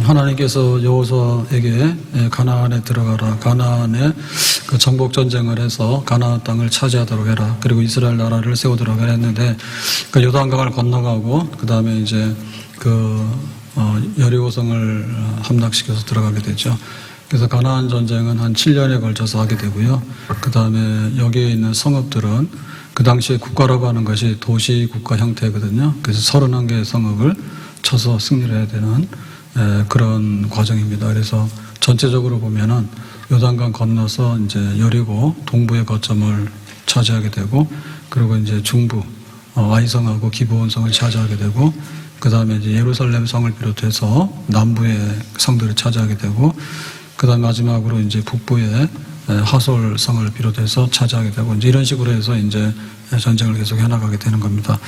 하나님께서 여호수아에게 가나안에 들어가라, 가나안에 그 정복 전쟁을 해서 가나안 땅을 차지하도록 해라, 그리고 이스라엘 나라를 세우도록 해라 했는데, 그 요단강을 건너가고 그 다음에 이제 여리고성을 함락시켜서 들어가게 되죠. 그래서 가나안 전쟁은 한 7년에 걸쳐서 하게 되고요. 그 다음에 여기에 있는 성읍들은 그 당시에 국가라고 하는 것이 도시 국가 형태거든요. 그래서 31개의 성읍을 쳐서 승리를 해야 되는 그런 과정입니다. 그래서 전체적으로 보면은 요단강 건너서 이제 여리고 동부의 거점을 차지하게 되고, 그리고 이제 중부 아이성하고 기브온성을 차지하게 되고, 그 다음에 이제 예루살렘 성을 비롯해서 남부의 성들을 차지하게 되고, 그 다음에 마지막으로 이제 북부의 하솔 성을 비롯해서 차지하게 되고, 이제 이런 식으로 해서 이제 전쟁을 계속 해나가게 되는 겁니다.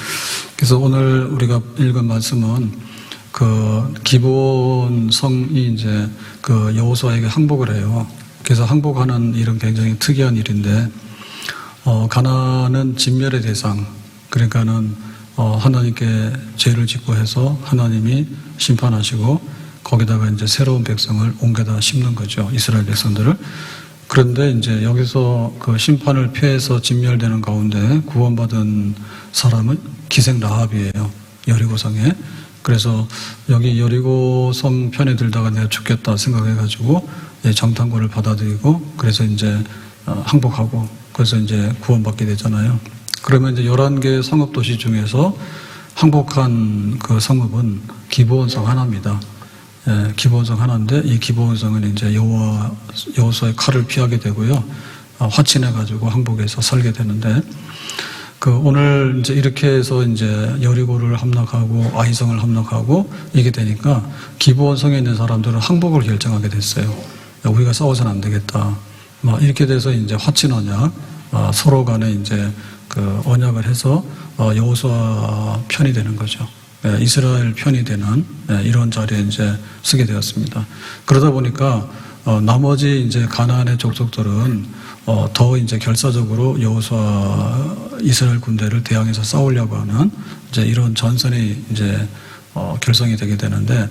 그래서 오늘 우리가 읽은 말씀은 그 기브온 성이 이제 그 여호수아에게 항복을 해요. 그래서 항복하는 일은 굉장히 특이한 일인데, 가나안은 진멸의 대상, 그러니까는 하나님께 죄를 짓고 해서 하나님이 심판하시고 거기다가 이제 새로운 백성을 옮겨다 심는 거죠, 이스라엘 백성들을. 그런데 이제 여기서 그 심판을 피해서 진멸되는 가운데 구원받은 사람은 기생 라합이에요, 여리고성에. 그래서 여기 여리고성 편에 들다가 내가 죽겠다 생각해가지고 정탐꾼을 받아들이고, 그래서 이제 항복하고, 그래서 이제 구원받게 되잖아요. 그러면 이제 11개 성읍 도시 중에서 항복한 그 성읍은 기브온성 하나입니다. 기브온성 하나인데, 이 기브온성은 이제 여호수아의 칼을 피하게 되고요, 화친해가지고 항복해서 살게 되는데, 오늘 이제 이렇게 해서 이제 여리고를 함락하고 아이성을 함락하고 이게 되니까 기브온성에 있는 사람들은 항복을 결정하게 됐어요. 우리가 싸워서는 안 되겠다. 이렇게 돼서 이제 화친 언약, 서로 간에 이제 그 언약을 해서 여호수아 편이 되는 거죠. 이스라엘 편이 되는 이런 자리에 이제 쓰게 되었습니다. 그러다 보니까 나머지 이제 가나안의 족속들은 더 이제 결사적으로 여호수아 이스라엘 군대를 대항해서 싸우려고 하는 이제 이런 전선이 이제 결성이 되게 되는데,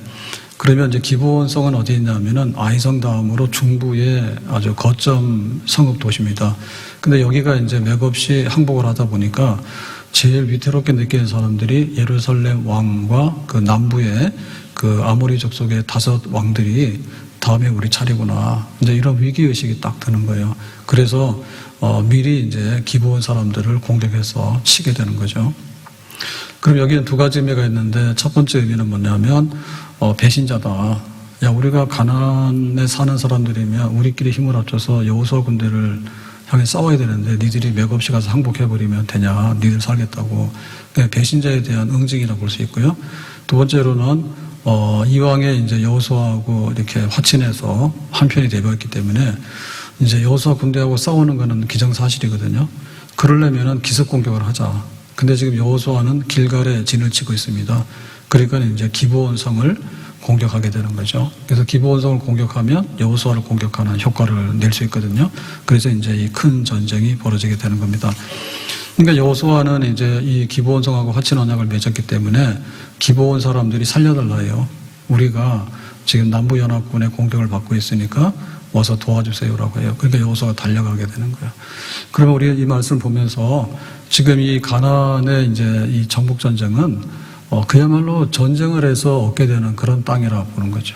그러면 이제 기브온성은 어디 있냐면은 아이성 다음으로 중부의 아주 거점 성읍 도시입니다. 근데 여기가 이제 맥없이 항복을 하다 보니까 제일 위태롭게 느끼는 사람들이 예루살렘 왕과 그 남부의 그 아모리 족속의 5 왕들이 다음에 우리 차례구나, 이제 이런 위기의식이 딱 드는 거예요. 그래서 미리 이제 기브온 사람들을 공격해서 치게 되는 거죠. 그럼 여기는 2가지 의미가 있는데, 첫 번째 의미는 뭐냐면 배신자다. 야, 우리가 가나안에 사는 사람들이면 우리끼리 힘을 합쳐서 여호수아 군대를 향해 싸워야 되는데 니들이 맥없이 가서 항복해버리면 되냐, 니들 살겠다고. 배신자에 대한 응징이라고 볼 수 있고요. 2번째로는 이왕에 이제 여호수아하고 이렇게 화친해서 한편이 되어있기 때문에 이제 여호수아 군대하고 싸우는 거는 기정사실이거든요. 그러려면은 기습 공격을 하자. 근데 지금 여호수아는 길갈에 진을 치고 있습니다. 그러니까 이제 기브온성을 공격하게 되는 거죠. 그래서 기브온성을 공격하면 여호수아를 공격하는 효과를 낼 수 있거든요. 그래서 이제 이 큰 전쟁이 벌어지게 되는 겁니다. 그러니까 여호수아는 이제 이 기브온성하고 화친 언약을 맺었기 때문에 기브온 사람들이 살려달라 해요. 우리가 지금 남부연합군의 공격을 받고 있으니까 와서 도와주세요라고 해요. 그러니까 여호수아가 달려가게 되는 거예요. 그러면 우리가 이 말씀을 보면서 지금 이 가나안의 이제 이 정복 전쟁은 그야말로 전쟁을 해서 얻게 되는 그런 땅이라고 보는 거죠.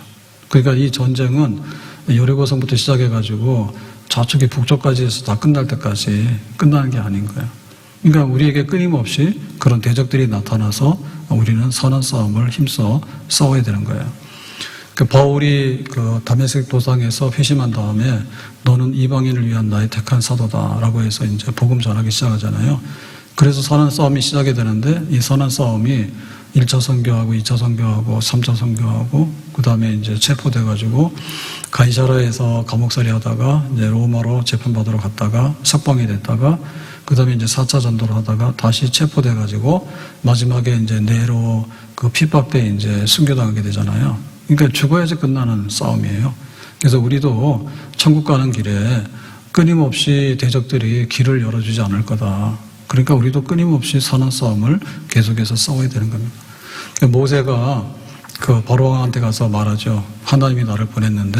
그러니까 이 전쟁은 여리고성부터 시작해가지고 좌측에 북쪽까지 해서 다 끝날 때까지 끝나는 게 아닌 거예요. 그러니까 우리에게 끊임없이 그런 대적들이 나타나서 우리는 선한 싸움을 힘써 싸워야 되는 거예요. 바울이 그 다메섹 도상에서 회심한 다음에 너는 이방인을 위한 나의 택한 사도다라고 해서 이제 복음 전하기 시작하잖아요. 그래서 선한 싸움이 시작이 되는데, 이 선한 싸움이 1차 선교하고 2차 선교하고 3차 선교하고 그 다음에 이제 체포돼가지고 가이사라에서 감옥살이 하다가 이제 로마로 재판받으러 갔다가 석방이 됐다가 그 다음에 이제 4차 전도를 하다가 다시 체포돼가지고 마지막에 이제 네로 그 핍박 때 이제 순교당하게 되잖아요. 그러니까 죽어야지 끝나는 싸움이에요. 그래서 우리도 천국 가는 길에 끊임없이 대적들이 길을 열어주지 않을 거다. 그러니까 우리도 끊임없이 선한 싸움을 계속해서 싸워야 되는 겁니다. 모세가 그 바로왕한테 가서 말하죠. 하나님이 나를 보냈는데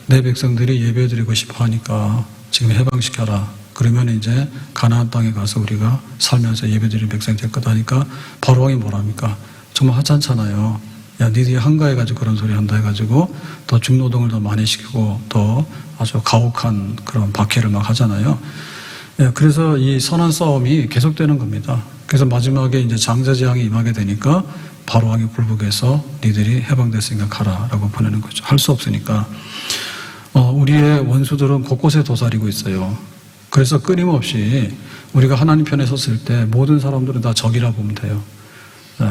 내 백성들이 예배드리고 싶어 하니까 지금 해방시켜라. 그러면 이제 가나안 땅에 가서 우리가 살면서 예배드리는 백성이 될 거다 하니까 바로왕이 뭐랍니까? 정말 하찮잖아요. 야, 니들이 한가해가지고 그런 소리 한다 해가지고 더 중노동을 더 많이 시키고 더 아주 가혹한 그런 박해를 막 하잖아요. 예, 그래서 이 선한 싸움이 계속되는 겁니다. 그래서 마지막에 이제 장자재앙이 임하게 되니까 바로왕이 굴복해서 니들이 해방됐으니까 가라라고 보내는 거죠. 할 수 없으니까. 우리의 원수들은 곳곳에 도사리고 있어요. 그래서 끊임없이 우리가 하나님 편에 섰을 때 모든 사람들은 다 적이라 보면 돼요.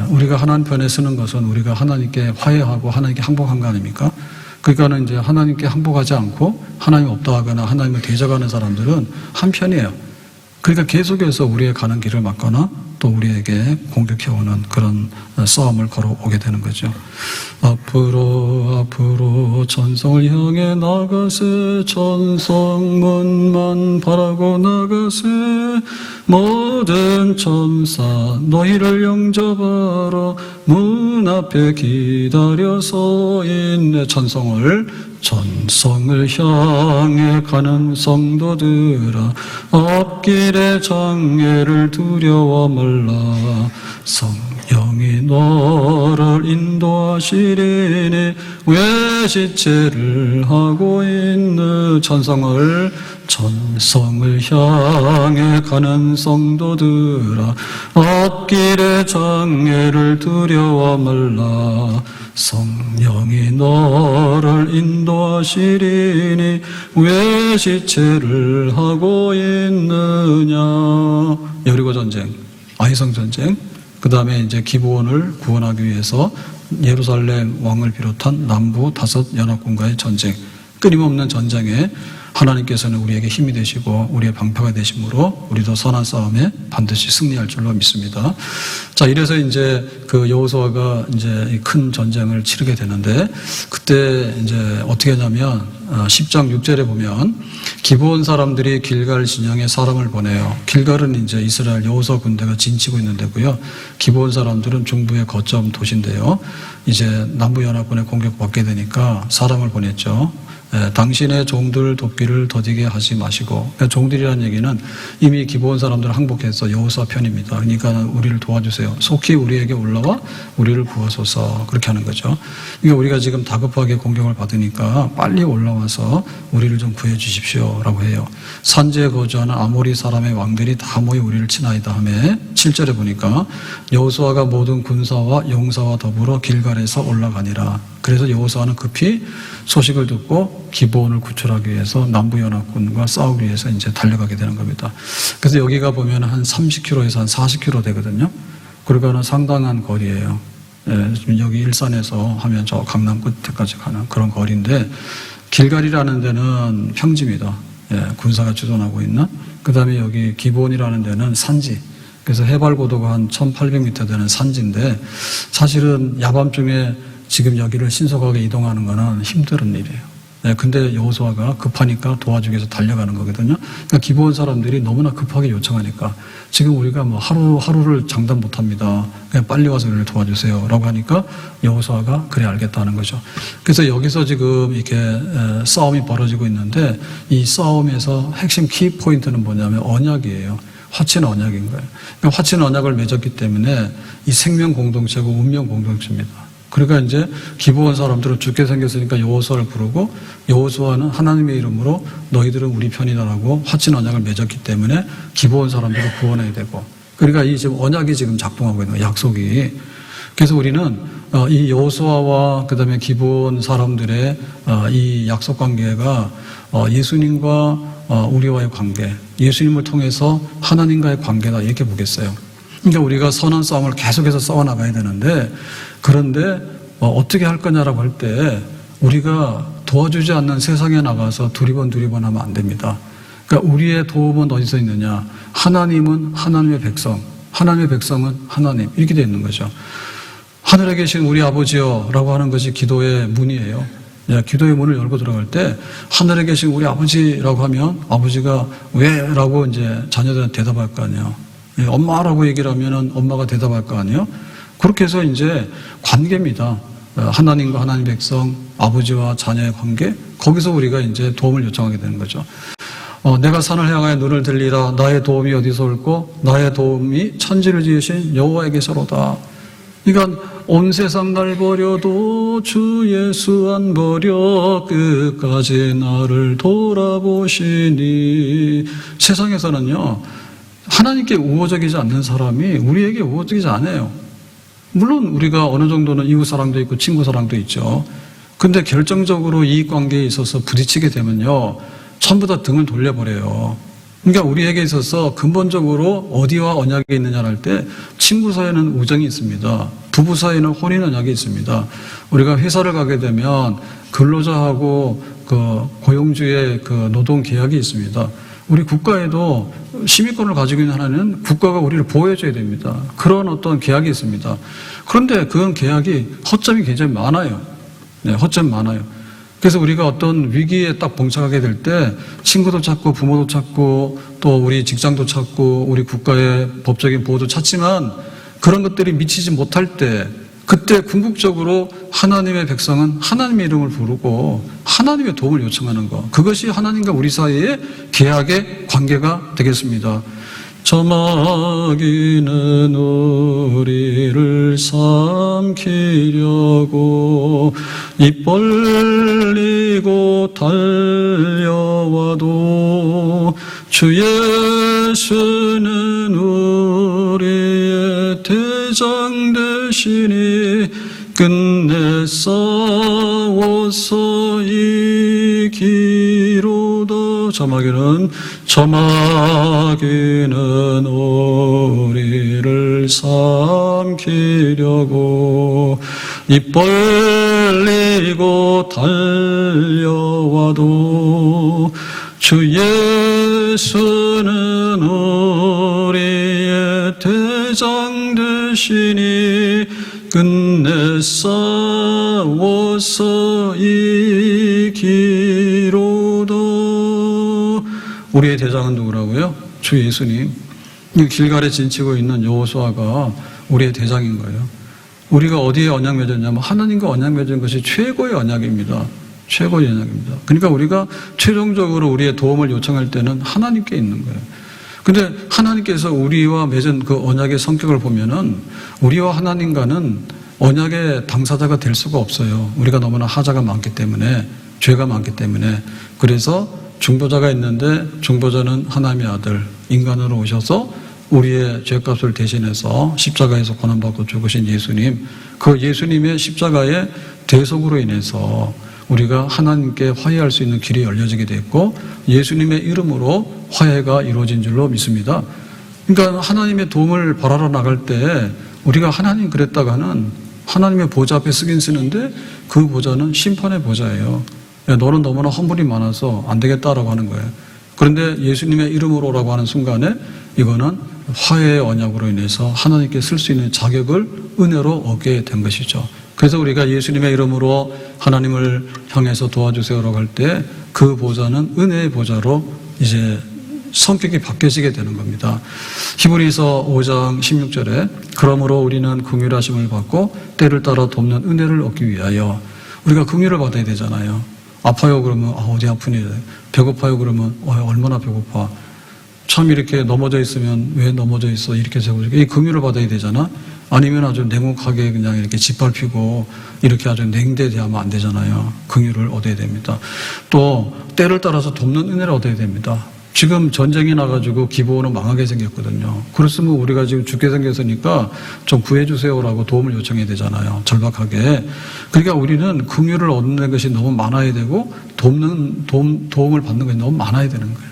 우리가 하나님 편에 서는 것은 우리가 하나님께 화해하고 하나님께 항복한 거 아닙니까? 그러니까는 이제 하나님께 항복하지 않고 하나님 없다 하거나 하나님을 대적하는 사람들은 한편이에요. 그러니까 계속해서 우리의 가는 길을 막거나 또 우리에게 공격해오는 그런 싸움을 걸어오게 되는 거죠. 앞으로 전성을 향해 나가세 전성문만 바라고 나가세 모든 천사 너희를 영접하러 문 앞에 기다려서 있네. 전성을 향해 가는 성도들아 앞길의 장애를 두려워 말라. 성령이 너를 인도하시리니 왜 지체를 하고 있는. 전성을 향해 가는 성도들아 앞길의 장애를 두려워 말라. 성령이 너를 인도하시리니 왜 지체를 하고 있느냐. 여리고 전쟁, 아이성 전쟁, 그 다음에 이제 기브온을 구원하기 위해서 예루살렘 왕을 비롯한 남부 5 연합군과의 전쟁, 끊임없는 전쟁에 하나님께서는 우리에게 힘이 되시고 우리의 방패가 되심으로 우리도 선한 싸움에 반드시 승리할 줄로 믿습니다. 자, 이래서 이제 그 여호수아가 이제 큰 전쟁을 치르게 되는데 그때 이제 어떻게 하냐면 10장 6절에 보면 기브온 사람들이 길갈 진영에 사람을 보내요. 길갈은 이제 이스라엘 여호수아 군대가 진치고 있는 데고요. 기브온 사람들은 중부의 거점 도시인데요. 이제 남부 연합군에 공격받게 되니까 사람을 보냈죠. 당신의 종들 돕기를 더디게 하지 마시고. 그러니까 종들이라는 얘기는 이미 기브온 사람들은 항복해서 여호수아 편입니다. 그러니까 우리를 도와주세요. 속히 우리에게 올라와 우리를 구하소서. 그렇게 하는 거죠. 그러니까 우리가 지금 다급하게 공격을 받으니까 빨리 올라와서 우리를 좀 구해 주십시오 라고 해요. 산지에 거주하는 아모리 사람의 왕들이 다 모여 우리를 치나이다 하며 7절에 보니까 여호수아가 모든 군사와 용사와 더불어 길갈에서 올라가니라. 그래서 여호수아는 급히 소식을 듣고 기브온을 구출하기 위해서 남부연합군과 싸우기 위해서 이제 달려가게 되는 겁니다. 그래서 여기가 보면 한 30km에서 한 40km 되거든요. 그러니까는 상당한 거리예요. 지금 여기 일산에서 하면 저 강남 끝에까지 가는 그런 거리인데 길갈이라는 데는 평지입니다. 군사가 주둔하고 있는. 그 다음에 여기 기브온이라는 데는 산지. 그래서 해발 고도가 한 1800m 되는 산지인데 사실은 야밤중에 지금 여기를 신속하게 이동하는 거는 힘든 일이에요. 근데 여호수아가 급하니까 도와주기 위해서 달려가는 거거든요. 그러니까 기브온 사람들이 너무나 급하게 요청하니까 지금 우리가 뭐 하루를 장담 못 합니다. 그냥 빨리 와서 우리를 도와주세요. 라고 하니까 여호수아가 그래 알겠다는 거죠. 그래서 여기서 지금 이렇게 싸움이 벌어지고 있는데 이 싸움에서 핵심 키 포인트는 뭐냐면 언약이에요. 화친 언약인 거예요. 그러니까 화친 언약을 맺었기 때문에 이 생명 공동체고 운명 공동체입니다. 그러니까 이제 기브온 사람들은 죽게 생겼으니까 여호수아를 부르고 여호수아는 하나님의 이름으로 너희들은 우리 편이다라고 화친 언약을 맺었기 때문에 기브온 사람들을 구원해야 되고 그러니까 이 지금 언약이 지금 작동하고 있는 거예요. 약속이. 그래서 우리는 이 여호수아와 그다음에 기브온 사람들의 이 약속 관계가 예수님과 우리와의 관계, 예수님을 통해서 하나님과의 관계다 이렇게 보겠어요. 그러니까 우리가 선한 싸움을 계속해서 싸워나가야 되는데 그런데 어떻게 할 거냐라고 할 때 우리가 도와주지 않는 세상에 나가서 두리번 하면 안 됩니다. 그러니까 우리의 도움은 어디서 있느냐. 하나님은 하나님의 백성, 하나님의 백성은 하나님 이렇게 되어 있는 거죠. 하늘에 계신 우리 아버지여 라고 하는 것이 기도의 문이에요. 기도의 문을 열고 들어갈 때 하늘에 계신 우리 아버지라고 하면 아버지가 왜? 라고 이제 자녀들한테 대답할 거 아니에요. 엄마라고 얘기를 하면 엄마가 대답할 거 아니에요? 그렇게 해서 이제 관계입니다. 하나님과 하나님 백성, 아버지와 자녀의 관계, 거기서 우리가 이제 도움을 요청하게 되는 거죠. 내가 산을 향하여 눈을 들리라. 나의 도움이 어디서 올고 나의 도움이 천지를 지으신 여호와에게서로다. 그러니까 온 세상 날 버려도 주 예수 안 버려 끝까지 나를 돌아보시니. 세상에서는요, 하나님께 우호적이지 않는 사람이 우리에게 우호적이지 않아요. 물론 우리가 어느 정도는 이웃 사랑도 있고 친구 사랑도 있죠. 근데 결정적으로 이익관계에 있어서 부딪히게 되면요, 전부 다 등을 돌려버려요. 그러니까 우리에게 있어서 근본적으로 어디와 언약이 있느냐를 할 때 친구 사이에는 우정이 있습니다. 부부 사이에는 혼인 언약이 있습니다. 우리가 회사를 가게 되면 근로자하고 그 고용주의 그 노동 계약이 있습니다. 우리 국가에도 시민권을 가지고 있는 하나는 국가가 우리를 보호해줘야 됩니다. 그런 어떤 계약이 있습니다. 그런데 그런 계약이 허점이 굉장히 많아요. 네, 허점이 많아요. 그래서 우리가 어떤 위기에 딱 봉착하게 될 때 친구도 찾고 부모도 찾고 또 우리 직장도 찾고 우리 국가의 법적인 보호도 찾지만 그런 것들이 미치지 못할 때 그때 궁극적으로 하나님의 백성은 하나님의 이름을 부르고 하나님의 도움을 요청하는 것, 그것이 하나님과 우리 사이의 계약의 관계가 되겠습니다. 저 마귀는 우리를 삼키려고 입 벌리고 달려와도 주 예수는 우리의 대장 되시니 끝내 싸워서 이기로다. 저 마귀는 우리를 삼키려고 입 벌리고 달려와도 주 예수는 우리의 대장 되시니 끝내 싸워서 이기로다. 우리의 대장은 누구라고요? 주 예수님. 길갈에 진치고 있는 여호수아가 우리의 대장인 거예요. 우리가 어디에 언약 맺었냐면 하나님과 언약 맺은 것이 최고의 언약입니다. 최고의 언약입니다. 그러니까 우리가 최종적으로 우리의 도움을 요청할 때는 하나님께 있는 거예요. 근데 하나님께서 우리와 맺은 그 언약의 성격을 보면은 우리와 하나님과는 언약의 당사자가 될 수가 없어요. 우리가 너무나 하자가 많기 때문에, 죄가 많기 때문에. 그래서 중보자가 있는데 중보자는 하나님의 아들, 인간으로 오셔서 우리의 죄값을 대신해서 십자가에서 고난받고 죽으신 예수님, 그 예수님의 십자가의 대속으로 인해서 우리가 하나님께 화해할 수 있는 길이 열려지게 됐고 예수님의 이름으로 화해가 이루어진 줄로 믿습니다. 그러니까 하나님의 도움을 바라러 나갈 때 우리가 하나님 그랬다가는 하나님의 보좌 앞에 쓰긴 쓰는데 그 보좌는 심판의 보좌예요. 너는 너무나 허물이 많아서 안 되겠다라고 하는 거예요. 그런데 예수님의 이름으로라고 하는 순간에 이거는 화해의 언약으로 인해서 하나님께 쓸 수 있는 자격을 은혜로 얻게 된 것이죠. 그래서 우리가 예수님의 이름으로 하나님을 향해서 도와주세요라고 할 때 그 보좌는 은혜의 보좌로 이제 성격이 바뀌어지게 되는 겁니다. 히브리서 5장 16절에 그러므로 우리는 긍휼하심을 받고 때를 따라 돕는 은혜를 얻기 위하여, 우리가 긍휼을 받아야 되잖아요. 아파요 그러면 어디 아프니, 배고파요 그러면 얼마나 배고파, 참 이렇게 넘어져 있으면 왜 넘어져 있어, 이렇게 세우고 이 긍휼을 받아야 되잖아. 아니면 아주 냉혹하게 그냥 이렇게 짓밟히고 이렇게 아주 냉대대하면 안 되잖아요. 긍휼을 얻어야 됩니다. 또 때를 따라서 돕는 은혜를 얻어야 됩니다. 지금 전쟁이 나가지고 기부원은 망하게 생겼거든요. 그렇으면 우리가 지금 죽게 생겼으니까 좀 구해주세요라고 도움을 요청해야 되잖아요. 절박하게. 그러니까 우리는 긍휼을 얻는 것이 너무 많아야 되고 도움을 받는 것이 너무 많아야 되는 거예요.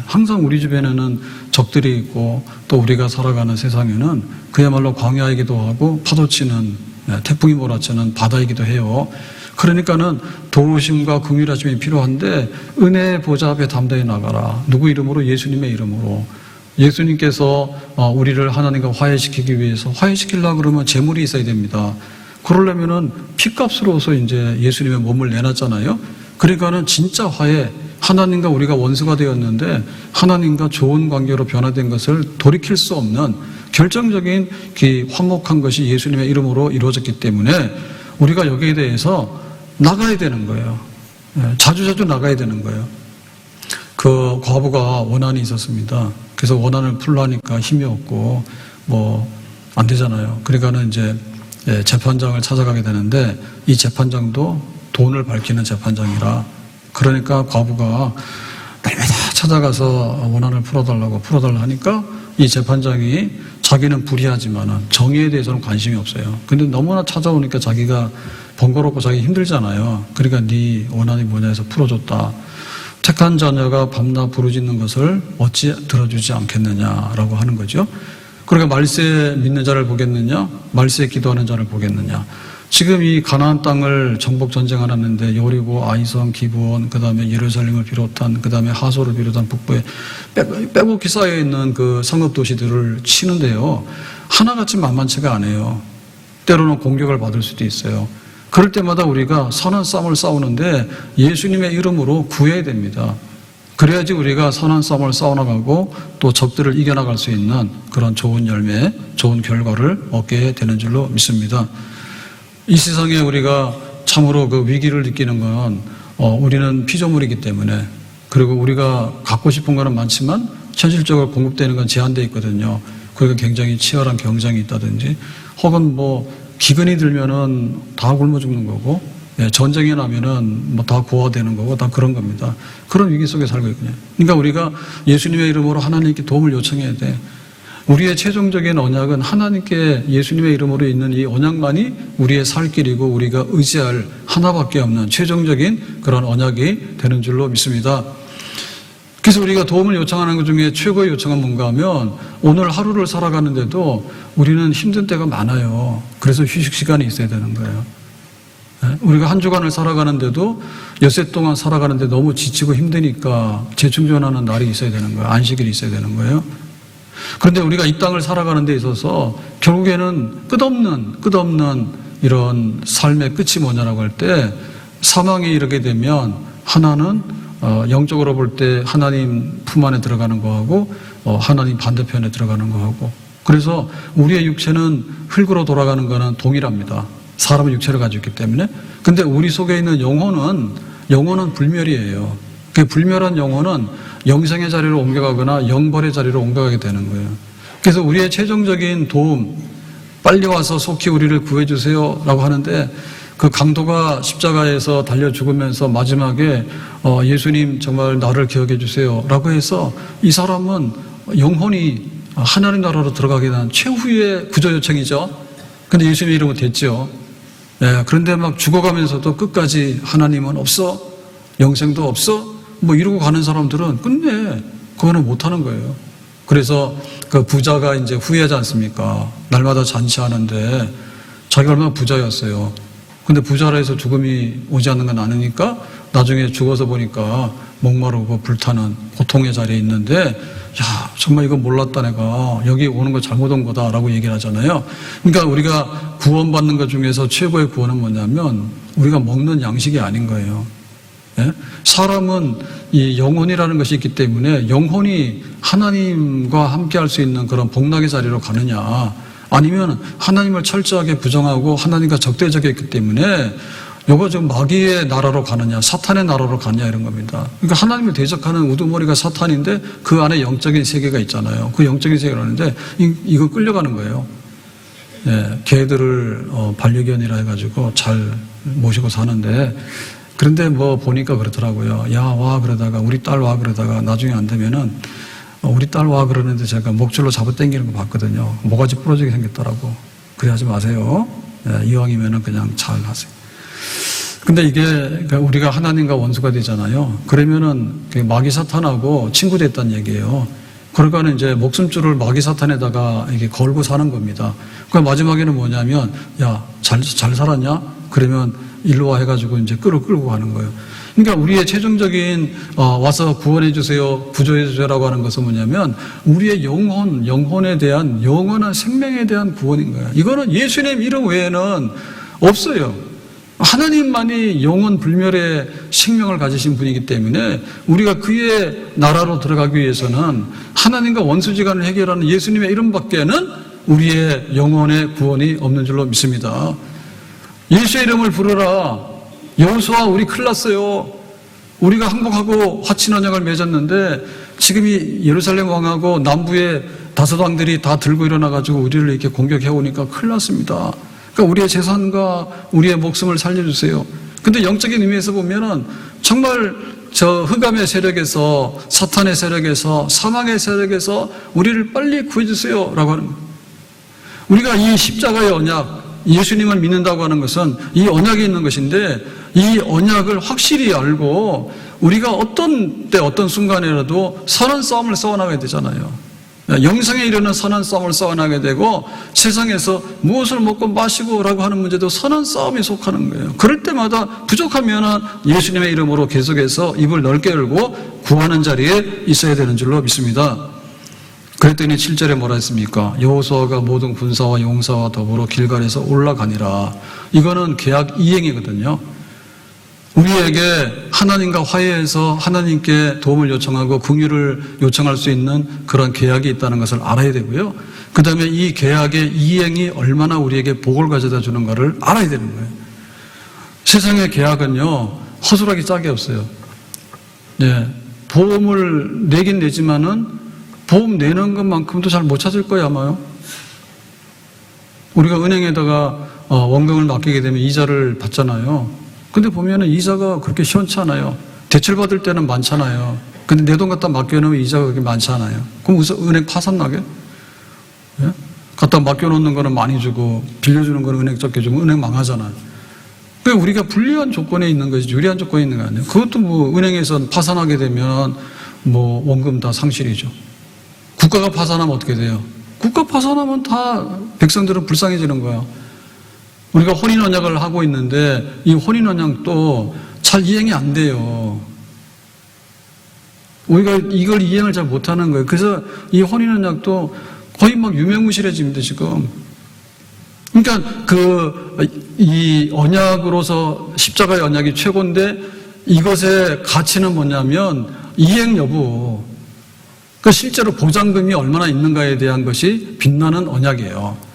항상 우리 주변에는 적들이 있고 또 우리가 살아가는 세상에는 그야말로 광야이기도 하고 파도치는, 태풍이 몰아치는 바다이기도 해요. 그러니까는 도우심과 긍휼하심이 필요한데 은혜의 보좌 앞에 담대히 나가라. 누구 이름으로? 예수님의 이름으로. 예수님께서 우리를 하나님과 화해시키기 위해서 화해시키려고 그러면 재물이 있어야 됩니다. 그러려면은 피값으로서 이제 예수님의 몸을 내놨잖아요. 그러니까는 진짜 화해, 하나님과 우리가 원수가 되었는데 하나님과 좋은 관계로 변화된 것을 돌이킬 수 없는 결정적인 화목한 것이 예수님의 이름으로 이루어졌기 때문에 우리가 여기에 대해서 나가야 되는 거예요. 자주자주 나가야 되는 거예요. 그 과부가 원한이 있었습니다. 그래서 원한을 풀라니까 힘이 없고 안 되잖아요. 그러니까는 이제 재판장을 찾아가게 되는데 이 재판장도 돈을 밝히는 재판장이라, 그러니까 과부가 날마다 찾아가서 원한을 풀어달라 하니까 이 재판장이 자기는 불의하지만은 정의에 대해서는 관심이 없어요. 근데 너무나 찾아오니까 자기가 번거롭고 자기 힘들잖아요. 그러니까 네 원한이 뭐냐 해서 풀어줬다. 택한 자녀가 밤낮 부르짖는 것을 어찌 들어주지 않겠느냐라고 하는 거죠. 그러니까 말세 믿는 자를 보겠느냐, 말세 기도하는 자를 보겠느냐. 지금 이 가나안 땅을 정복 전쟁하는데 여리고, 아이성, 기브온, 그 다음에 예루살렘을 비롯한, 그 다음에 하소를 비롯한 북부에 빼곡히 쌓여 있는 그 상급 도시들을 치는데요, 하나같이 만만치가 않아요. 때로는 공격을 받을 수도 있어요. 그럴 때마다 우리가 선한 싸움을 싸우는데 예수님의 이름으로 구해야 됩니다. 그래야지 우리가 선한 싸움을 싸워나가고 또 적들을 이겨나갈 수 있는 그런 좋은 열매, 좋은 결과를 얻게 되는 줄로 믿습니다. 이 세상에 우리가 참으로 그 위기를 느끼는 건 우리는 피조물이기 때문에, 그리고 우리가 갖고 싶은 거는 많지만 현실적으로 공급되는 건 제한되어 있거든요. 그리고 굉장히 치열한 경쟁이 있다든지, 혹은 기근이 들면은 다 굶어 죽는 거고, 전쟁이 나면은 다 고아되는 거고, 다 그런 겁니다. 그런 위기 속에 살고 있거든요. 그러니까 우리가 예수님의 이름으로 하나님께 도움을 요청해야 돼. 우리의 최종적인 언약은 하나님께 예수님의 이름으로 있는 이 언약만이 우리의 살 길이고 우리가 의지할 하나밖에 없는 최종적인 그런 언약이 되는 줄로 믿습니다. 그래서 우리가 도움을 요청하는 것 중에 최고의 요청은 뭔가 하면, 오늘 하루를 살아가는데도 우리는 힘든 때가 많아요. 그래서 휴식 시간이 있어야 되는 거예요. 우리가 한 주간을 살아가는데도 엿새 동안 살아가는데 너무 지치고 힘드니까 재충전하는 날이 있어야 되는 거예요. 안식일이 있어야 되는 거예요. 그런데 우리가 이 땅을 살아가는 데 있어서 결국에는 끝없는 이런 삶의 끝이 뭐냐라고 할 때, 사망에 이르게 되면 하나는 영적으로 볼 때 하나님 품 안에 들어가는 거하고 하나님 반대편에 들어가는 거하고, 그래서 우리의 육체는 흙으로 돌아가는 거는 동일합니다. 사람은 육체를 가지고 있기 때문에. 근데 우리 속에 있는 영혼은 불멸이에요. 그 불멸한 영혼은 영생의 자리로 옮겨가거나 영벌의 자리로 옮겨가게 되는 거예요. 그래서 우리의 최종적인 도움, 빨리 와서 속히 우리를 구해주세요 라고 하는데, 그 강도가 십자가에서 달려 죽으면서 마지막에 예수님 정말 나를 기억해 주세요 라고 해서 이 사람은 영혼이 하나님 나라로 들어가게 된 최후의 구조 요청이죠. 근데 예수님의 이름은 됐죠. 그런데 막 죽어가면서도 끝까지 하나님은 없어, 영생도 없어, 이러고 가는 사람들은 끝내 그거는 못하는 거예요. 그래서 그 부자가 이제 후회하지 않습니까? 날마다 잔치하는데 자기가 얼마나 부자였어요. 근데 부자라 해서 죽음이 오지 않는 건 아니니까 나중에 죽어서 보니까 목마르고 불타는 고통의 자리에 있는데, 야, 정말 이거 몰랐다, 내가 여기 오는 거 잘못 온 거다라고 얘기를 하잖아요. 그러니까 우리가 구원받는 것 중에서 최고의 구원은 뭐냐면 우리가 먹는 양식이 아닌 거예요. 사람은 이 영혼이라는 것이 있기 때문에 영혼이 하나님과 함께 할 수 있는 그런 복락의 자리로 가느냐, 아니면 하나님을 철저하게 부정하고 하나님과 적대적이었기 때문에 요거 지금 마귀의 나라로 가느냐, 사탄의 나라로 가느냐, 이런 겁니다. 그러니까 하나님을 대적하는 우두머리가 사탄인데 그 안에 영적인 세계가 있잖아요. 그 영적인 세계를 하는데 이거 끌려가는 거예요. 개들을 반려견이라 해가지고 잘 모시고 사는데, 그런데 보니까 그렇더라고요. 야, 와 그러다가, 우리 딸 와 그러다가 나중에 안 되면은 우리 딸 와 그러는데 제가 목줄로 잡아당기는 거 봤거든요. 모가지 부러지게 생겼더라고. 그래 하지 마세요. 이왕이면은 그냥 잘 하세요. 근데 이게 우리가 하나님과 원수가 되잖아요. 그러면은 마귀 사탄하고 친구 됐다는 얘기예요. 그러니까 이제 목숨줄을 마귀 사탄에다가 이렇게 걸고 사는 겁니다. 그러니까 마지막에는 뭐냐면, 야, 잘 살았냐? 그러면 일로 와 해가지고 이제 끌고 가는 거예요. 그러니까 우리의 최종적인 와서 구원해 주세요, 구조해 주세요라고 하는 것은 뭐냐면 우리의 영혼에 대한, 영원한 생명에 대한 구원인 거예요. 이거는 예수님 이름 외에는 없어요. 하나님만이 영원 불멸의 생명을 가지신 분이기 때문에 우리가 그의 나라로 들어가기 위해서는 하나님과 원수지간을 해결하는 예수님의 이름밖에는 우리의 영혼의 구원이 없는 줄로 믿습니다. 예수의 이름을 부르라. 여호수아, 우리 큰일 났어요. 우리가 항복하고 화친 언약을 맺었는데 지금 이 예루살렘 왕하고 남부의 다섯 왕들이 다 들고 일어나가지고 우리를 이렇게 공격해 오니까 큰일 났습니다. 그러니까 우리의 재산과 우리의 목숨을 살려주세요. 근데 영적인 의미에서 보면은 정말 저 흑암의 세력에서, 사탄의 세력에서, 사망의 세력에서 우리를 빨리 구해주세요 라고 하는 거예요. 우리가 이 십자가의 언약, 예수님을 믿는다고 하는 것은 이 언약이 있는 것인데, 이 언약을 확실히 알고 우리가 어떤 때 어떤 순간이라도 선한 싸움을 싸워나가야 되잖아요. 영생에 이르는 선한 싸움을 싸워나가게 되고, 세상에서 무엇을 먹고 마시고 라고 하는 문제도 선한 싸움에 속하는 거예요. 그럴 때마다 부족하면 예수님의 이름으로 계속해서 입을 넓게 열고 구하는 자리에 있어야 되는 줄로 믿습니다. 그랬더니 7절에 뭐라 했습니까? 여호수아가 모든 군사와 용사와 더불어 길갈에서 올라가니라. 이거는 계약 이행이거든요. 우리에게 하나님과 화해해서 하나님께 도움을 요청하고 긍휼을 요청할 수 있는 그런 계약이 있다는 것을 알아야 되고요. 그 다음에 이 계약의 이행이 얼마나 우리에게 복을 가져다 주는가를 알아야 되는 거예요. 세상의 계약은요, 허술하게 짝이 없어요. 네, 보험을 내긴 내지만은 보험 내는 것만큼도 잘 못 찾을 거예요, 아마요. 우리가 은행에다가 원금을 맡기게 되면 이자를 받잖아요. 근데 보면은 이자가 그렇게 시원치 않아요. 대출받을 때는 많잖아요. 근데 내 돈 갖다 맡겨놓으면 이자가 그렇게 많지 않아요. 그럼 우선 은행 파산 나게? 예? 갖다 맡겨놓는 거는 많이 주고 빌려주는 거는 은행 적게 주면 은행 망하잖아요. 그러니까 우리가 불리한 조건에 있는 것이 유리한 조건에 있는 거 아니에요. 그것도 뭐 은행에서 파산하게 되면 뭐 원금 다 상실이죠. 국가가 파산하면 어떻게 돼요? 국가 파산하면 다 백성들은 불쌍해지는 거야. 우리가 혼인 언약을 하고 있는데 이 혼인 언약도 잘 이행이 안 돼요. 우리가 이걸 이행을 잘 못하는 거예요. 그래서 이 혼인 언약도 거의 막 유명무실해집니다, 지금. 그러니까 이 언약으로서 십자가의 언약이 최고인데 이것의 가치는 뭐냐면 이행 여부. 그 실제로 보장금이 얼마나 있는가에 대한 것이 빛나는 언약이에요.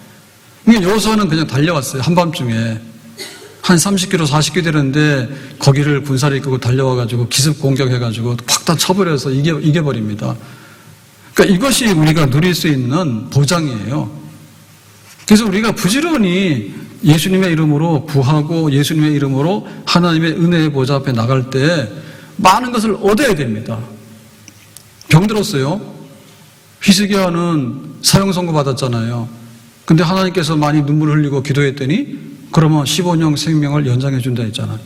여호수아는 그냥 달려왔어요. 한밤중에 한 30km, 40km 되는데 거기를 군사를 이끌고 달려와가지고 기습 공격해가지고 팍 다 쳐버려서 이겨버립니다. 그러니까 이것이 우리가 누릴 수 있는 보장이에요. 그래서 우리가 부지런히 예수님의 이름으로 구하고 예수님의 이름으로 하나님의 은혜의 보좌 앞에 나갈 때 많은 것을 얻어야 됩니다. 병들었어요. 히스기야는 사형 선고 받았잖아요. 근데 하나님께서 많이 눈물을 흘리고 기도했더니 그러면 15년 생명을 연장해 준다 했잖아요.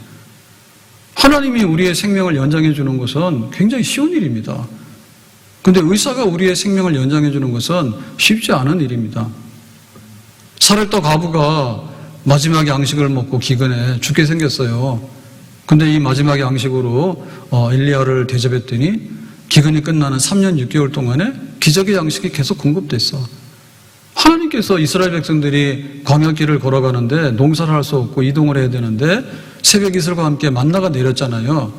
하나님이 우리의 생명을 연장해 주는 것은 굉장히 쉬운 일입니다. 근데 의사가 우리의 생명을 연장해 주는 것은 쉽지 않은 일입니다. 사렙떡 과부가 마지막 양식을 먹고 기근에 죽게 생겼어요. 근데 이 마지막 양식으로 엘리야를 대접했더니 기근이 끝나는 3년 6개월 동안에 기적의 양식이 계속 공급됐어. 하나님께서 이스라엘 백성들이 광야길을 걸어가는데 농사를 할 수 없고 이동을 해야 되는데 새벽 이슬과 함께 만나가 내렸잖아요.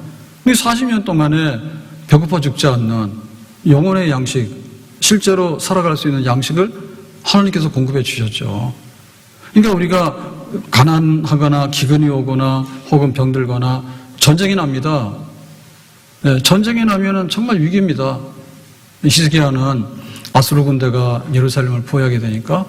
40년 동안에 배고파 죽지 않는 영혼의 양식, 실제로 살아갈 수 있는 양식을 하나님께서 공급해 주셨죠. 그러니까 우리가 가난하거나 기근이 오거나 혹은 병들거나 전쟁이 납니다. 네, 전쟁이 나면은 정말 위기입니다. 히스기야는 아수르 군대가 예루살렘을 포위하게 되니까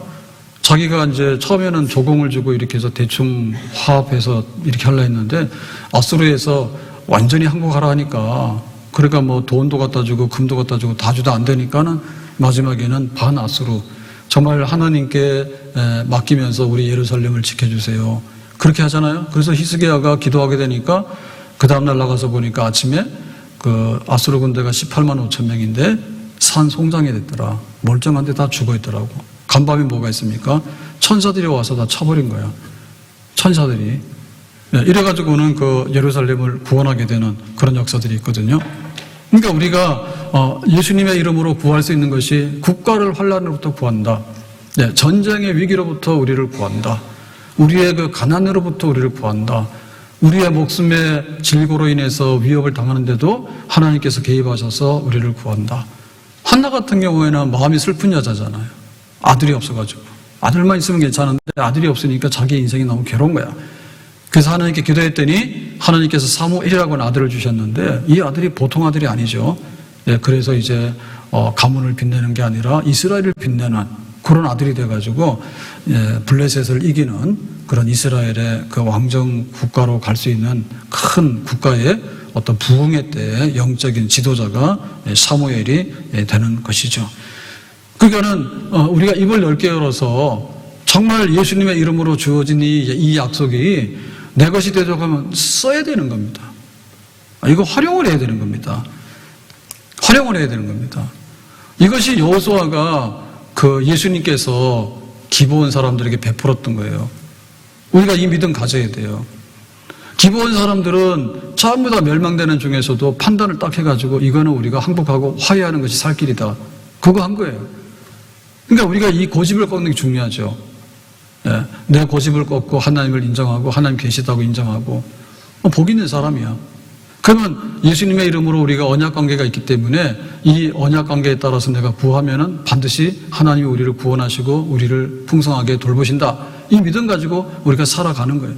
자기가 이제 처음에는 조공을 주고 이렇게 해서 대충 화합해서 이렇게 하려 했는데 아수르에서 완전히 항복하라 하니까 그러니까 뭐 돈도 갖다 주고 금도 갖다 주고 다 주도 안 되니까는 마지막에는 반아수르 정말 하나님께 맡기면서 우리 예루살렘을 지켜주세요. 그렇게 하잖아요. 그래서 히스기야가 기도하게 되니까 그 다음날 나가서 보니까 아침에 그 아수르 군대가 18만 5천 명인데 산 송장이 됐더라. 멀쩡한데 다 죽어있더라고. 간밤에 뭐가 있습니까? 천사들이 와서 다 쳐버린 거야. 천사들이. 이래가지고는 그 예루살렘을 구원하게 되는 그런 역사들이 있거든요. 그러니까 우리가 예수님의 이름으로 구할 수 있는 것이 국가를 환난으로부터 구한다. 전쟁의 위기로부터 우리를 구한다. 우리의 그 가난으로부터 우리를 구한다. 우리의 목숨의 질고로 인해서 위협을 당하는데도 하나님께서 개입하셔서 우리를 구한다. 한나 같은 경우에는 마음이 슬픈 여자잖아요. 아들이 없어가지고. 아들만 있으면 괜찮은데 아들이 없으니까 자기 인생이 너무 괴로운 거야. 그래서 하나님께 기도했더니 하나님께서 사무엘이라고 하는 아들을 주셨는데 이 아들이 보통 아들이 아니죠. 예, 그래서 이제 가문을 빛내는 게 아니라 이스라엘을 빛내는 그런 아들이 돼가지고 블레셋을 이기는 그런 이스라엘의 그 왕정 국가로 갈 수 있는 큰 국가의 어떤 부흥의 때의 영적인 지도자가 사무엘이 되는 것이죠. 그러니까는 우리가 입을 넓게 열어서 정말 예수님의 이름으로 주어진 이 약속이 내 것이 되도록 하면 써야 되는 겁니다. 이거 활용을 해야 되는 겁니다. 활용을 해야 되는 겁니다. 이것이 여호수아가 그 예수님께서 기브온 사람들에게 베풀었던 거예요. 우리가 이 믿음 가져야 돼요. 기브온 사람들은 전부 다 멸망되는 중에서도 판단을 딱 해가지고 이거는 우리가 항복하고 화해하는 것이 살 길이다. 그거 한 거예요. 그러니까 우리가 이 고집을 꺾는 게 중요하죠. 예, 내 고집을 꺾고 하나님을 인정하고 하나님 계시다고 인정하고 복 있는 사람이야. 그러면 예수님의 이름으로 우리가 언약관계가 있기 때문에 이 언약관계에 따라서 내가 구하면은 반드시 하나님이 우리를 구원하시고 우리를 풍성하게 돌보신다. 이 믿음 가지고 우리가 살아가는 거예요.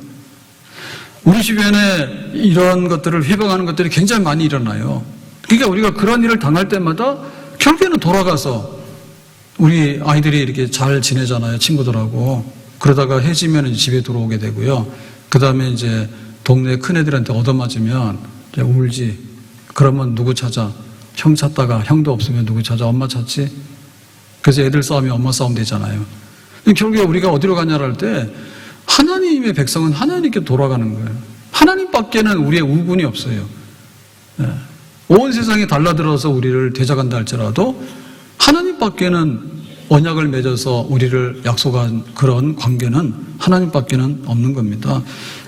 우리 주변에 이런 것들을 회방하는 것들이 굉장히 많이 일어나요. 그러니까 우리가 그런 일을 당할 때마다 결국에는 돌아가서 우리 아이들이 이렇게 잘 지내잖아요. 친구들하고. 그러다가 해지면 집에 들어오게 되고요. 그 다음에 이제 동네 큰애들한테 얻어맞으면 울지. 그러면 누구 찾아? 형 찾다가 형도 없으면 누구 찾아? 엄마 찾지? 그래서 애들 싸움이 엄마 싸움 되잖아요. 결국에 우리가 어디로 가냐를 할 때 하나님의 백성은 하나님께 돌아가는 거예요. 하나님밖에는 우리의 우군이 없어요. 온 세상이 달라들어서 우리를 대적한다 할지라도 하나님밖에는 언약을 맺어서 우리를 약속한 그런 관계는 하나님밖에는 없는 겁니다.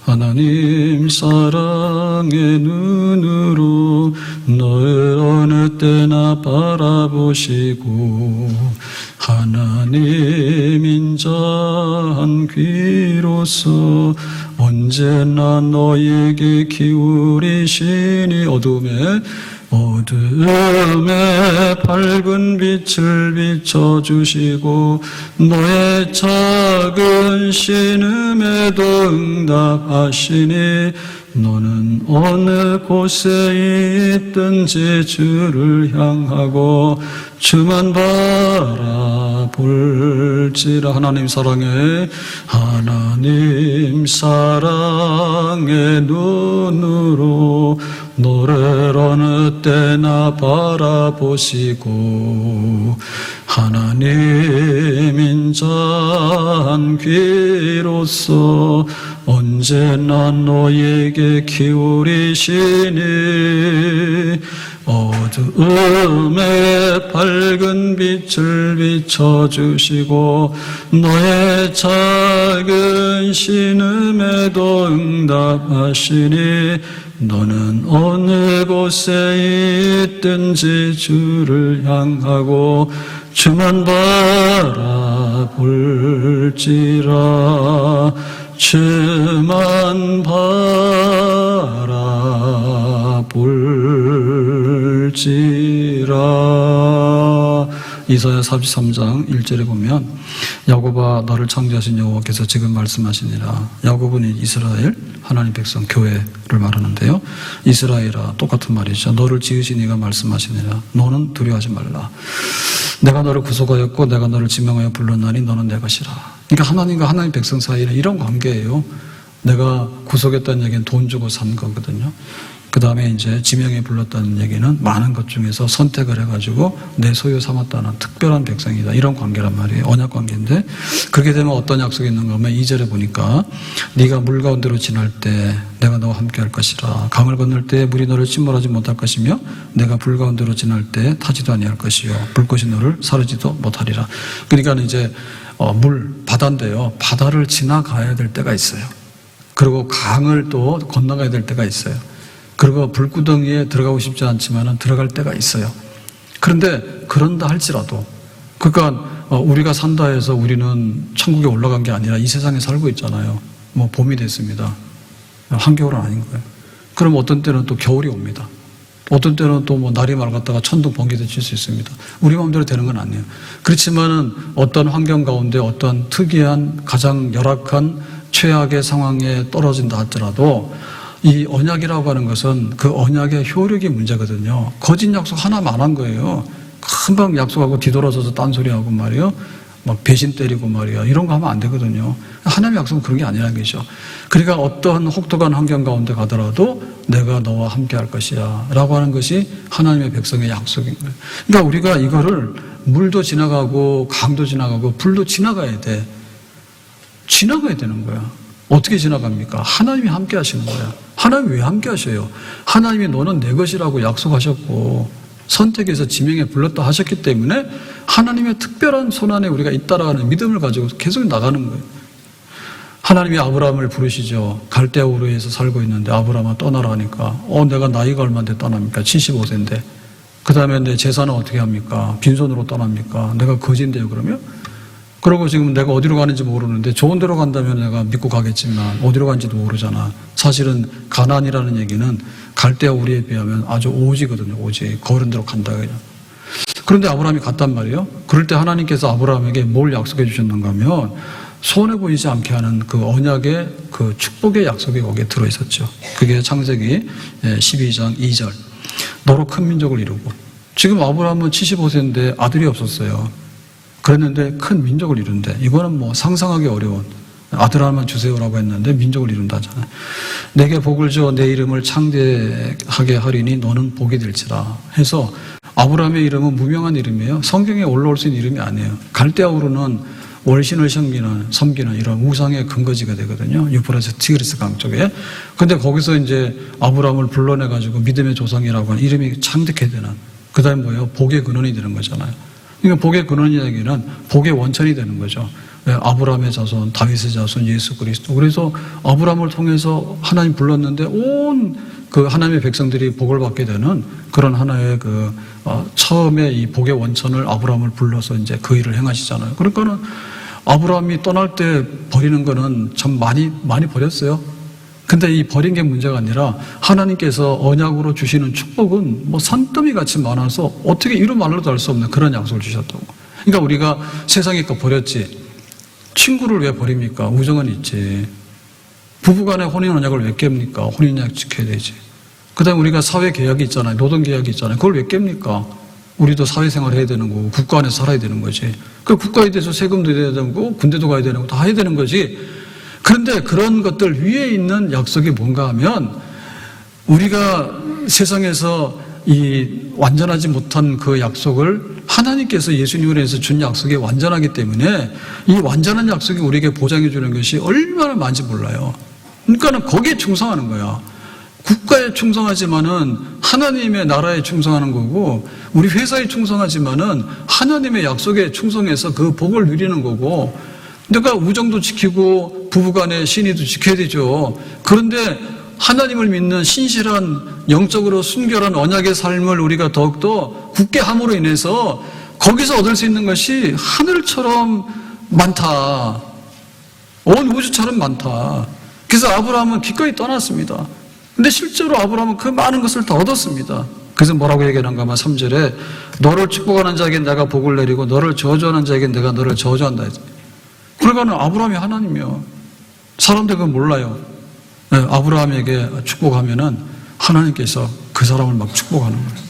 하나님 사랑의 눈으로 너를 어느 때나 바라보시고 하나님 인자한 귀로서 언제나 너에게 기울이시니 어둠에 밝은 빛을 비춰주시고 너의 작은 신음에도 응답하시니 너는 어느 곳에 있든지 주를 향하고 주만 바라볼지라. 하나님 사랑의 눈으로 너를 어느 때나 바라보시고 하나님 인자한 귀로서 언제나 너에게 기울이시니 어두움에 밝은 빛을 비춰주시고 너의 작은 신음에도 응답하시니 너는 어느 곳에 있든지 주를 향하고 주만 바라볼지라. 주만 바라볼지라. 이사야 43장 1절에 보면 야곱아 너를 창조하신 여호와께서 지금 말씀하시니라. 야곱은 이스라엘 하나님 백성 교회를 말하는데요. 이스라엘아 똑같은 말이죠. 너를 지으신 이가 말씀하시니라. 너는 두려워하지 말라. 내가 너를 구속하였고 내가 너를 지명하여 불렀나니 너는 내 것이라. 그러니까 하나님과 하나님 백성 사이는 이런 관계예요. 내가 구속했다는 얘기는 돈 주고 산 거거든요. 그 다음에 이제 지명에 불렀다는 얘기는 많은 것 중에서 선택을 해가지고 내 소유 삼았다는 특별한 백성이다. 이런 관계란 말이에요. 언약 관계인데 그렇게 되면 어떤 약속이 있는가 하면 2절에 보니까 네가 물 가운데로 지날 때 내가 너와 함께 할 것이라. 강을 건널 때 물이 너를 침몰하지 못할 것이며 내가 불 가운데로 지날 때 타지도 아니할 것이요 불꽃이 너를 사르지도 못하리라. 그러니까 이제 바다인데요. 바다를 지나가야 될 때가 있어요. 그리고 강을 또 건너가야 될 때가 있어요. 그리고 불구덩이에 들어가고 싶지 않지만 들어갈 때가 있어요. 그런데 그런다 할지라도 그러니까 우리가 산다 해서 우리는 천국에 올라간 게 아니라 이 세상에 살고 있잖아요. 봄이 됐습니다. 한겨울은 아닌 거예요. 그럼 어떤 때는 또 겨울이 옵니다. 어떤 때는 또 날이 맑았다가 천둥 번개도 칠 수 있습니다. 우리 마음대로 되는 건 아니에요. 그렇지만은 어떤 환경 가운데 어떤 특이한 가장 열악한 최악의 상황에 떨어진다 하더라도 이 언약이라고 하는 것은 그 언약의 효력이 문제거든요. 거짓 약속 하나만 안 한 거예요. 금방 약속하고 뒤돌아서서 딴소리하고 말이에요. 막 배신 때리고 말이야. 이런 거 하면 안 되거든요. 하나님의 약속은 그런 게 아니라는 거죠. 그러니까 어떠한 혹독한 환경 가운데 가더라도 내가 너와 함께 할 것이야 라고 하는 것이 하나님의 백성의 약속인 거예요. 그러니까 우리가 이거를 물도 지나가고 강도 지나가고 불도 지나가야 돼. 지나가야 되는 거야. 어떻게 지나갑니까? 하나님이 함께 하시는 거야. 하나님이 왜 함께 하셔요? 하나님이 너는 내 것이라고 약속하셨고 선택해서 지명에 불렀다 하셨기 때문에 하나님의 특별한 손안에 우리가 있다라는 믿음을 가지고 계속 나가는 거예요. 하나님이 아브라함을 부르시죠. 갈대아 우르에서 살고 있는데 아브라함아 떠나라 하니까 내가 나이가 얼마인데 떠납니까? 75세인데 그 다음에 내 재산은 어떻게 합니까? 빈손으로 떠납니까? 내가 거지인데요 그러면? 그러고 지금 내가 어디로 가는지 모르는데 좋은 데로 간다면 내가 믿고 가겠지만 어디로 간지도 모르잖아. 사실은 가나안이라는 얘기는 갈대아 우리에 비하면 아주 오지거든요. 오지. 거른 데로 간다 그냥. 그런데 아브라함이 갔단 말이에요. 그럴 때 하나님께서 아브라함에게 뭘 약속해 주셨는가 하면 손해 보이지 않게 하는 그 언약의 그 축복의 약속이 거기에 들어있었죠. 그게 창세기 12장 2절. 너로 큰 민족을 이루고. 지금 아브라함은 75세인데 아들이 없었어요. 그랬는데 큰 민족을 이룬대. 이거는 뭐 상상하기 어려운 아들 하나만 주세요라고 했는데 민족을 이룬다잖아요. 내게 복을 줘 내 이름을 창대하게 하리니 너는 복이 될지라 해서 아브라함의 이름은 무명한 이름이에요. 성경에 올라올 수 있는 이름이 아니에요. 갈대아 우르는 월신을 섬기는 이런 우상의 근거지가 되거든요. 유프라tes 티그리스 강 쪽에. 근데 거기서 이제 아브라함을 불러내가지고 믿음의 조상이라고 하는 이름이 창대케 되는. 그 다음에 뭐예요? 복의 근원이 되는 거잖아요. 그러니까 복의 근원이라기는 복의 원천이 되는 거죠. 아브라함의 자손, 다윗의 자손, 예수 그리스도. 그래서 아브라함을 통해서 하나님 불렀는데 온 그 하나님의 백성들이 복을 받게 되는 그런 하나의 처음에 이 복의 원천을 아브라함을 불러서 이제 그 일을 행하시잖아요. 그러니까는 아브라함이 떠날 때 버리는 거는 참 많이 버렸어요. 근데 이 버린 게 문제가 아니라 하나님께서 언약으로 주시는 축복은 뭐 산더미 같이 많아서 어떻게 이루 말로도 알 수 없는 그런 약속을 주셨다고. 그러니까 우리가 세상에 거 버렸지. 친구를 왜 버립니까? 우정은 있지. 부부간의 혼인 언약을 왜 깹니까? 혼인 언약 지켜야 되지. 그 다음에 우리가 사회 계약이 있잖아요. 노동 계약이 있잖아요. 그걸 왜 깹니까? 우리도 사회생활 해야 되는 거고 국가 안에서 살아야 되는 거지. 그 국가에 대해서 세금도 내야 되고 군대도 가야 되는 거 다 해야 되는 거지. 그런데 그런 것들 위에 있는 약속이 뭔가 하면 우리가 세상에서 이 완전하지 못한 그 약속을 하나님께서 예수님으로 해서 준 약속이 완전하기 때문에 이 완전한 약속이 우리에게 보장해 주는 것이 얼마나 많은지 몰라요. 그러니까는 거기에 충성하는 거야. 국가에 충성하지만은 하나님의 나라에 충성하는 거고 우리 회사에 충성하지만은 하나님의 약속에 충성해서 그 복을 누리는 거고 내가 우정도 지키고 부부간의 신의도 지켜야 되죠. 그런데 하나님을 믿는 신실한 영적으로 순결한 언약의 삶을 우리가 더욱더 굳게 함으로 인해서 거기서 얻을 수 있는 것이 하늘처럼 많다. 온 우주처럼 많다. 그래서 아브라함은 기꺼이 떠났습니다. 근데 실제로 아브라함은 그 많은 것을 다 얻었습니다. 그래서 뭐라고 얘기하는가 하면 3절에 너를 축복하는 자에게 내가 복을 내리고 너를 저주하는 자에게 내가 너를 저주한다. 그러니까는 아브라함이 하나님이요. 사람들 그건 몰라요. 아브라함에게 축복하면은 하나님께서 그 사람을 막 축복하는 거예요.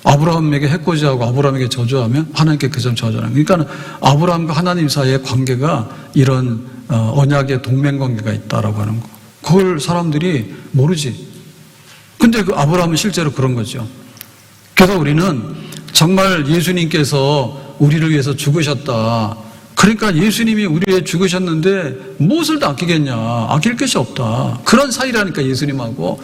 아브라함에게 해코지하고 아브라함에게 저주하면 하나님께 그 사람 저주하는 거예요. 그러니까 아브라함과 하나님 사이의 관계가 이런 언약의 동맹 관계가 있다라고 하는 거. 그걸 사람들이 모르지. 근데 그 아브라함은 실제로 그런 거죠. 그래서 우리는 정말 예수님께서 우리를 위해서 죽으셨다. 그러니까 예수님이 우리에 죽으셨는데 무엇을 다 아끼겠냐. 아낄 것이 없다. 그런 사이라니까 예수님하고.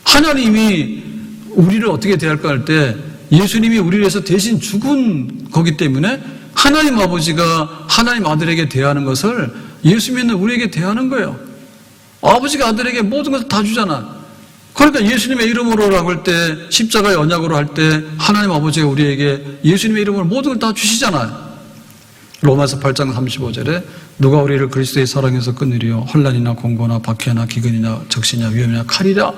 하나님이 우리를 어떻게 대할까 할 때 예수님이 우리를 위해서 대신 죽은 거기 때문에 하나님 아버지가 하나님 아들에게 대하는 것을 예수 믿는 우리에게 대하는 거예요. 아버지가 아들에게 모든 것을 다 주잖아. 그러니까 예수님의 이름으로라고 할 때 십자가의 언약으로 할 때 하나님 아버지가 우리에게 예수님의 이름으로 모든 걸 다 주시잖아요. 로마서 8장 35절에 누가 우리를 그리스도의 사랑에서 끊으리요 혼란이나 공고나 박해나 기근이나 적시나 위험이나 칼이라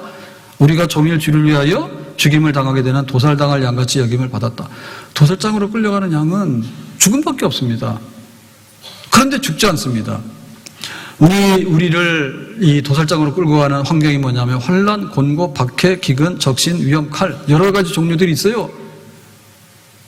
우리가 종일 주를 위하여 죽임을 당하게 되는 도살당할 양같이 여김을 받았다. 도살장으로 끌려가는 양은 죽음밖에 없습니다. 그런데 죽지 않습니다. 우리를 이 도살장으로 끌고 가는 환경이 뭐냐면 환란, 곤고, 박해, 기근, 적신, 위험, 칼 여러 가지 종류들이 있어요.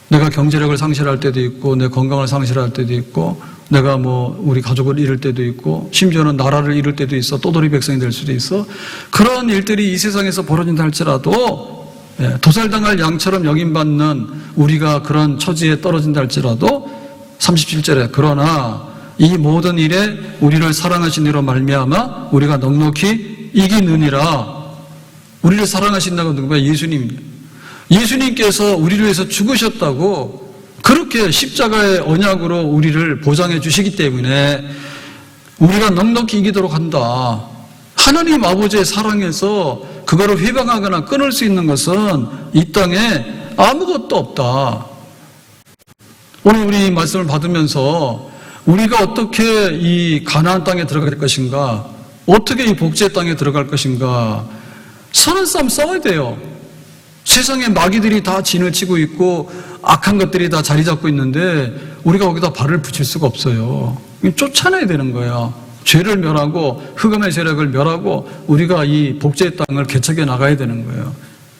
내가 경제력을 상실할 때도 있고 내 건강을 상실할 때도 있고 내가 우리 가족을 잃을 때도 있고 심지어는 나라를 잃을 때도 있어. 떠돌이 백성이 될 수도 있어. 그런 일들이 이 세상에서 벌어진다 할지라도 도살당할 양처럼 여김받는 우리가 그런 처지에 떨어진다 할지라도 37절에 그러나 이 모든 일에 우리를 사랑하신 이로 말미암아 우리가 넉넉히 이기느니라. 우리를 사랑하신다고 누구야? 예수님입니다. 예수님께서 우리를 위해서 죽으셨다고 그렇게 십자가의 언약으로 우리를 보장해 주시기 때문에 우리가 넉넉히 이기도록 한다. 하나님 아버지의 사랑에서 그거를 회방하거나 끊을 수 있는 것은 이 땅에 아무것도 없다. 오늘 우리 말씀을 받으면서 우리가 어떻게 이 가나안 땅에 들어갈 것인가, 어떻게 이 복지의 땅에 들어갈 것인가, 선한 싸움 싸워야 돼요. 세상에 마귀들이 다 진을 치고 있고 악한 것들이 다 자리 잡고 있는데 우리가 거기다 발을 붙일 수가 없어요. 쫓아내야 되는 거야. 죄를 멸하고 흑암의 세력을 멸하고 우리가 이 복제의 땅을 개척해 나가야 되는 거예요.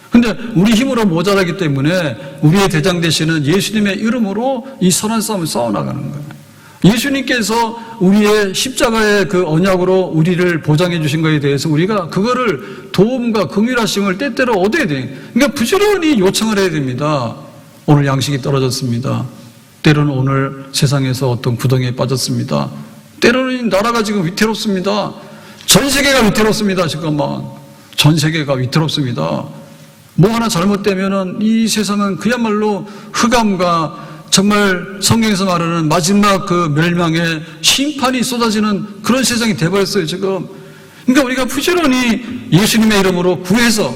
근데 우리 힘으로 모자라기 때문에 우리의 대장 되시는 예수님의 이름으로 이 선한 싸움을 싸워나가는 거예요. 예수님께서 우리의 십자가의 그 언약으로 우리를 보장해 주신 것에 대해서 우리가 그거를 도움과 긍휼하심을 때때로 얻어야 돼요. 그러니까 부지런히 요청을 해야 됩니다. 오늘 양식이 떨어졌습니다. 때로는 오늘 세상에서 어떤 구덩이에 빠졌습니다. 때로는 나라가 지금 위태롭습니다. 전 세계가 위태롭습니다. 지금만 전 세계가 위태롭습니다. 뭐 하나 잘못되면은 이 세상은 그야말로 흑암과 정말 성경에서 말하는 마지막 그 멸망의 심판이 쏟아지는 그런 세상이 돼버렸어요, 지금. 그러니까 우리가 부지런히 예수님의 이름으로 구해서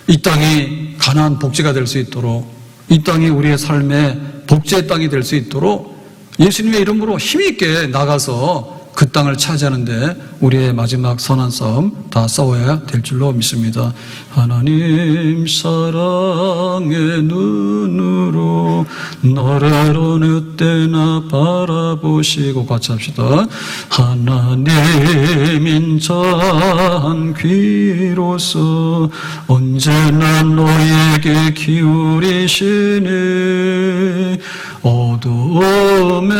이 땅이 가나안 복지가 될 수 있도록, 이 땅이 우리의 삶의 복지의 땅이 될 수 있도록 예수님의 이름으로 힘있게 나가서 그 땅을 차지하는데 우리의 마지막 선한 싸움 다 싸워야 될 줄로 믿습니다. 하나님 사랑의 눈으로 너를 어느 때나 바라보시고 같이 합시다. 하나님 인자한 귀로서 언제나 너에게 기울이시니 어두움에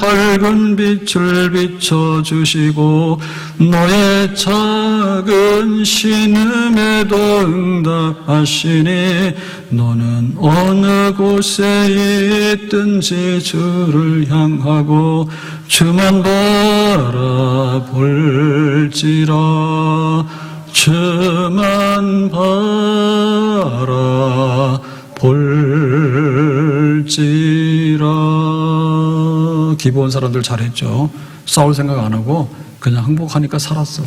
밝은 빛을 비춰주시고 너의 작은 신음에도 응답하시니 너는 어느 곳에 있든지 주를 향하고 주만 바라볼지라. 주만 바라볼지라. 기본 사람들 잘했죠. 싸울 생각 안 하고 그냥 행복하니까 살았어.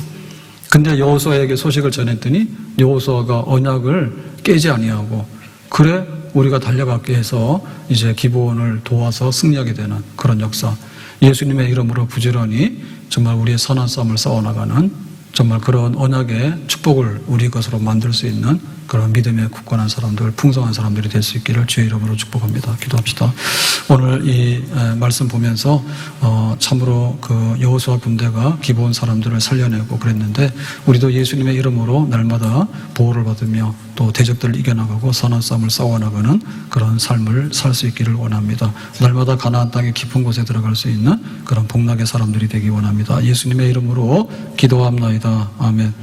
근데 여호수아에게 소식을 전했더니 여호수아가 언약을 깨지 아니하고 그래 우리가 달려갈게 해서 이제 기브온을 도와서 승리하게 되는 그런 역사. 예수님의 이름으로 부지런히 정말 우리의 선한 싸움을 싸워나가는 정말 그런 언약의 축복을 우리 것으로 만들 수 있는 그런 믿음에 굳건한 사람들, 풍성한 사람들이 될 수 있기를 주의 이름으로 축복합니다. 기도합시다. 오늘 이 말씀 보면서 참으로 그 여호수아 군대가 기브온 사람들을 살려내고 그랬는데 우리도 예수님의 이름으로 날마다 보호를 받으며 또 대적들을 이겨나가고 선한 싸움을 싸워나가는 그런 삶을 살 수 있기를 원합니다. 날마다 가나안 땅의 깊은 곳에 들어갈 수 있는 그런 복락의 사람들이 되기 원합니다. 예수님의 이름으로 기도합나이다. 아멘.